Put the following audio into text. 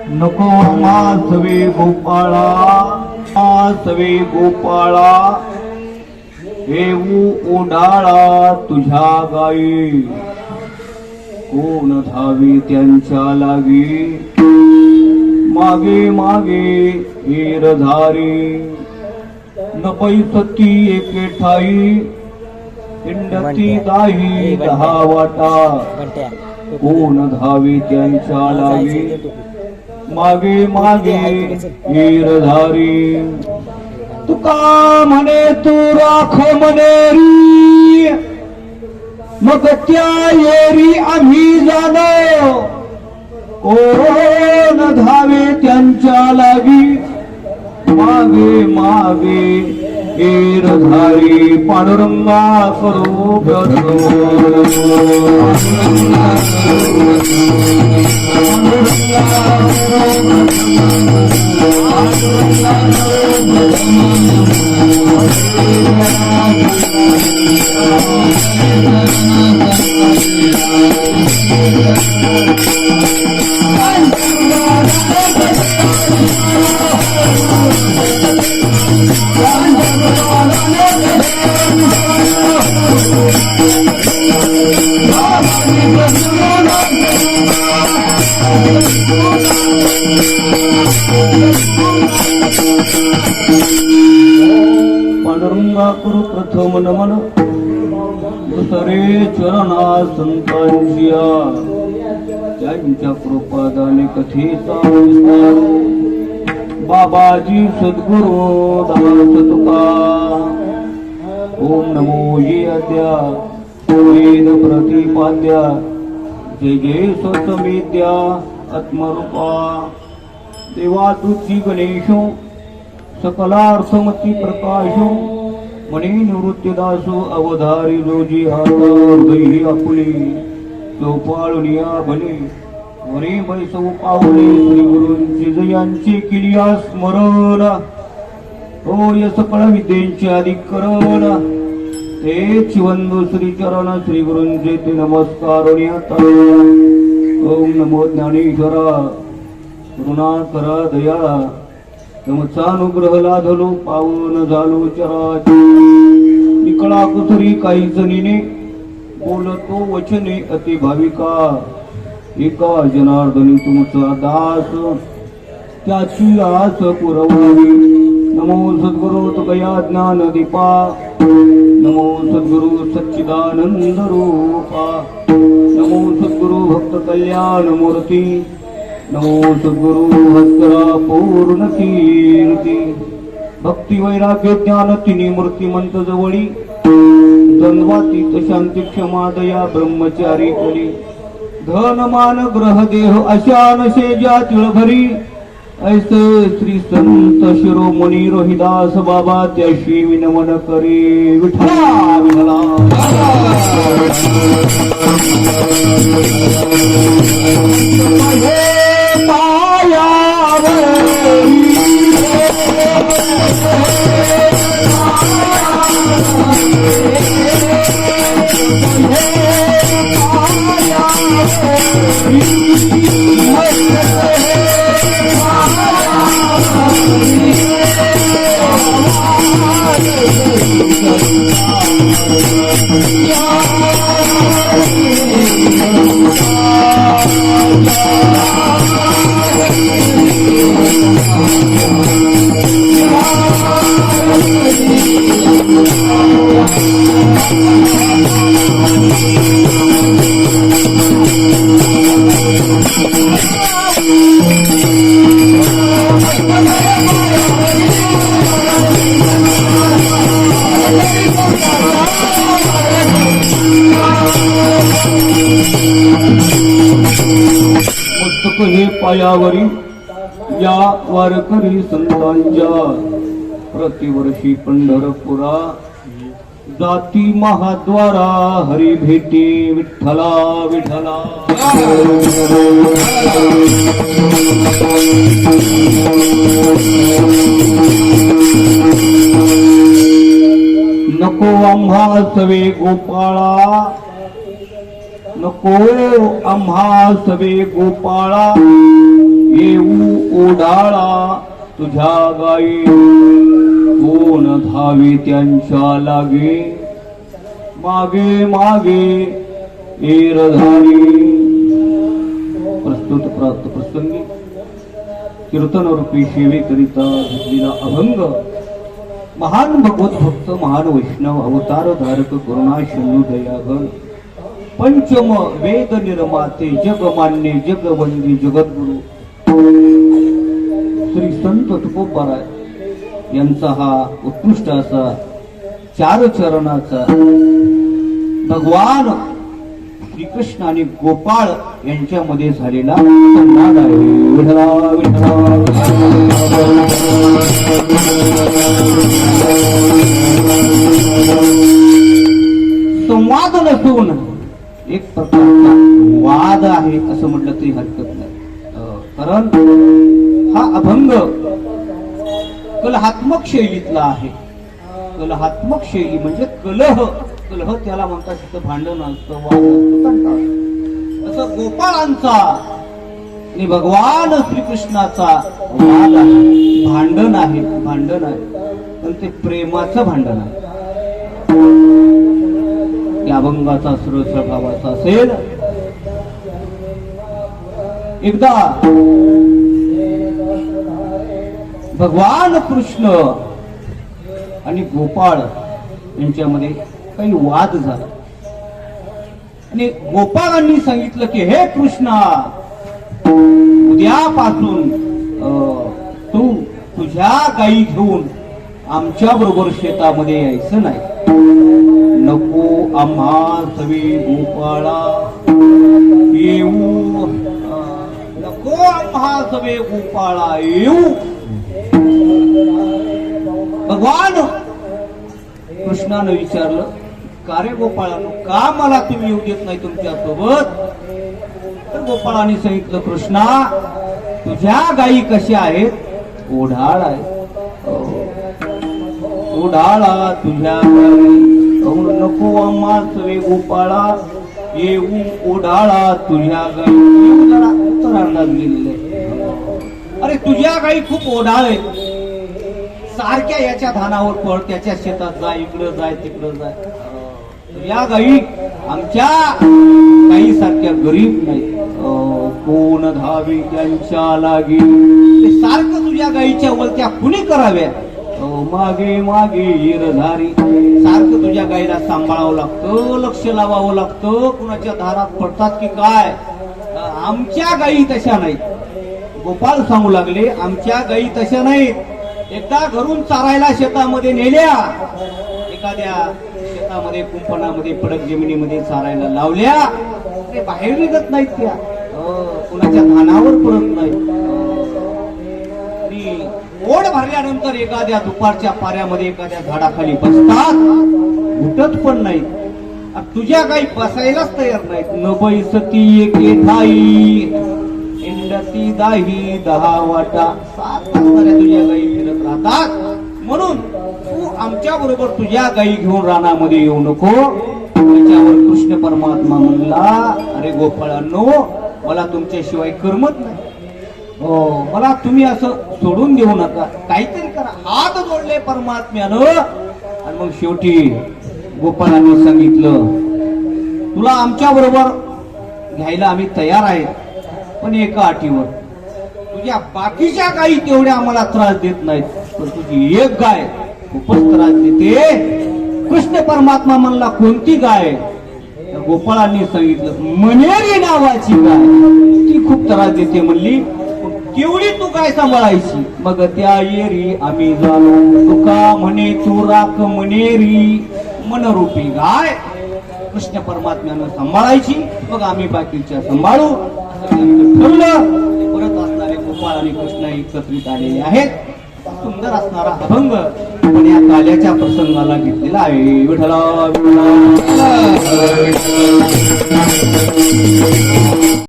नको मासवे गोपाळा, मासवे गोपाळा, येऊ उंडाळा तुझ्या गाई, कोण धावी त्यांच्या लागी, मागे मागे हेरधारी, न पैसती एके ठाई, हिंडती दाही दहा वाटा, कोण धावी त्यांच्या लागी, मागे मागे हेरधारी. तुका म्हणे तू राख मनेरी, मग त्या येरी आम्ही जाणो, कोण धावे त्यांच्या लागी, मागे मागे हेरधारी. पांडुरंगा करू पांडुरंगा करू प्रथम नमन, दुसरे चरणा संतांच्या, त्यांच्या कृपादाने कथेचा विस्तार. बाबाजी सद्गुरु दास तुका, ओम नमो ये अद्या वेद प्रतिपाद्या, जय जय स्वतमेद्या आत्मरूपा. देवा तुझी गणेशो, सकलार्थमती प्रकाशो, मणी निवृत्तीदासो अवधारी जोजी हात हृदयी आपुले, चौपाळुनिया भले वरे बैसव पावले. श्री गुरूंची जयांची किलिया स्मरण, होय सकळ विद्येचे अधिकरण. तेच वंदू श्री चरण श्री गुरूंचे ते नमस्कार. ओम नमो ज्ञानेश्वरा, करुणा करा दयाळा, तमचानुग्रह लाधलो पावन झालो चराचर. निकळा कुसरी काही जणीने, बोलतो वचने अति भाविका, एका जनार्दनी तुमचा दास त्याची आस पुरवावी. नमो सद्गुरु तुकया ज्ञान दीपा. नमो सद्गुरु सच्चिदानंद रूपा. नमो सद्गुरु भक्त कल्याण मूर्ती. नमो सद्गुरु हस्तरा पूर्ण कीर्ती. भक्ती वैराग्य ज्ञान तिन्ही मूर्तिमंत जवळी. द्वंद्वातीत शांती क्षमा दया ब्रह्मचारी कली. धन मान ग्रह देह अशा नशे ज्या तिळभरी. ऐसे श्री संत शिरोमणी रोहिदास बाबा त्याशी विनमन करी. विठ्ठला विठ्ठला. हे पायावरी या वारकरी संतांच्या प्रतिवर्षी पंढरपुरा जाती महाद्वारा हरी भेटी. विठ्ठला विठ्ठला. नको आम्हा सवे गोपाळा. नको आम्हा सवे गोपाळा. येऊ ओढाळा तुझ्या गाई. कोण धावे त्यांच्या लागे. मागे मागे एरधारी. प्रस्तुत प्राप्त प्रसंगी कीर्तन रूपी सेवेकरिता घेतलेला अभंग महान भगवत भक्त महान वैष्णव अवतार धारक करुणा सिंधू दयाघन पंचम वेद निर्माते जगमान्य जगवंदी जगद्गुरु श्री संत तुकोबाराय यांचा हा उत्कृष्ट असा चार चरणाचा भगवान श्रीकृष्ण आणि गोपाळ यांच्यामध्ये झालेला संवाद आहे. विठला विठला. संवाद नसून एक प्रकारचा वाद आहे असं म्हटलं तरी हरकत नाही. कारण हा अभंग कलहात्मक शैलीतला आहे. कलहात्मक शैली म्हणजे कलह. कलह त्याला म्हणतात. तिथं भांडण असतं, वाद असतो, तंटा असतो. असं गोपाळांचा आणि भगवान श्रीकृष्णाचा वाद आहे. भांडण आहे. भांडण आहे पण ते प्रेमाचं भांडण आहे. या अभंगाचा सरळ स्वभावाचा असेल. एकदा भगवान कृष्ण आणि गोपाळ यांच्यामध्ये काही वाद झाला आणि गोपाळांनी सांगितलं की हे कृष्णा, उद्यापासून तू तुझ्या गायी घेऊन आमच्या बरोबर शेतामध्ये यायचं नाही. नको आम्हा सवे गोपाळा येऊ. नको आम्हा सवे गोपाळा येऊ. भगवान कृष्णानं विचारलं, का रे गोपाळानो, का मला तुम्ही येऊ देत नाही तुमच्या सोबत? तर गोपाळाने सांगितलं, कृष्णा तुझ्या गायी कशा आहेत? ओढाळ आहे. ओढाळा तुझ्या गायी. नको आम्हा सवे गोपाळा येऊ. ओढाळा तुझ्या गायी. जरा उत्तरार्धात गेलेले. अरे तुझ्या गायी खूप ओढाळ आहेत. सारख्या याच्या धानावर पळ, त्याच्या शेतात जाय, इकडं जाय तिकडं जाय. या गायी आमच्या गायी सारख्या गरीब नाही. कोण धावी त्यांच्या लागी, ते सारखं तुझ्या गाईच्या वलत्या कुणी कराव्या. मागे मागे हिरधारी, सारखं तुझ्या गाईला सांभाळावं लागतं, लक्ष लावावं लागतं. कुणाच्या धारात पडतात की काय. आमच्या गायी तशा नाहीत. गोपाळ सांगू लागले, आमच्या गायी तशा नाहीत. एकदा घरून चारायला शेतामध्ये नेल्या, एखाद्या शेतामध्ये कुंपणामध्ये पडक जमिनीमध्ये चारायला लावल्या, ते बाहेर निघत नाहीत त्या. कुणाच्या धानावर पडत नाहीत. ओढ भरल्यानंतर एखाद्या दुपारच्या पाऱ्यामध्ये एखाद्या झाडाखाली बसतात, उठत पण नाहीत. तुझ्या गाई बसायलाच तयार नाहीत. न बैसती एके ठाई, इंडती दाही 10 वाटा. 7 वाजणाऱ्या तुझ्या गाई फिरत राहतात. म्हणून तू आमच्या बरोबर तुझ्या गाई घेऊन रानामध्ये येऊ नको. त्याच्यावर कृष्ण परमात्मा म्हणला, अरे गोपाळांनो, मला तुमच्याशिवाय करमत नाही. हो, मला तुम्ही असं सोडून देऊ नका, काहीतरी करा. हात जोडले परमात्म्यानं. आणि मग शेवटी गोपाळांनी सांगितलं, तुला आमच्या बरोबर घ्यायला आम्ही तयार आहेत, पण एका अटीवर. तुझ्या बाकीच्या गायी तेवढ्या आम्हाला त्रास देत नाहीत, पण तुझी एक गाय खूपच त्रास देते. कृष्ण परमात्मा म्हणला, कोणती गाय. गोपाळांनी सांगितलं, मनेरी नावाची गाय, ती खूप त्रास देते म्हणली. केवढी तू काय सांभाळायची. मग त्या येरी आम्ही झालो, तुका म्हणे तू राख मनेरी. मनरूपी गाय कृष्ण परमात्म्यानं सांभाळायची, मग आम्ही बाकीच्या सांभाळू. ठरलं. परत असणारे गोपाळ आणि कृष्ण एकत्रित आलेले आहेत. सुंदर असणारा अभंग पण या काल्याच्या प्रसंगाला घेतलेला आहे. विठ्ठला विठ्ठला.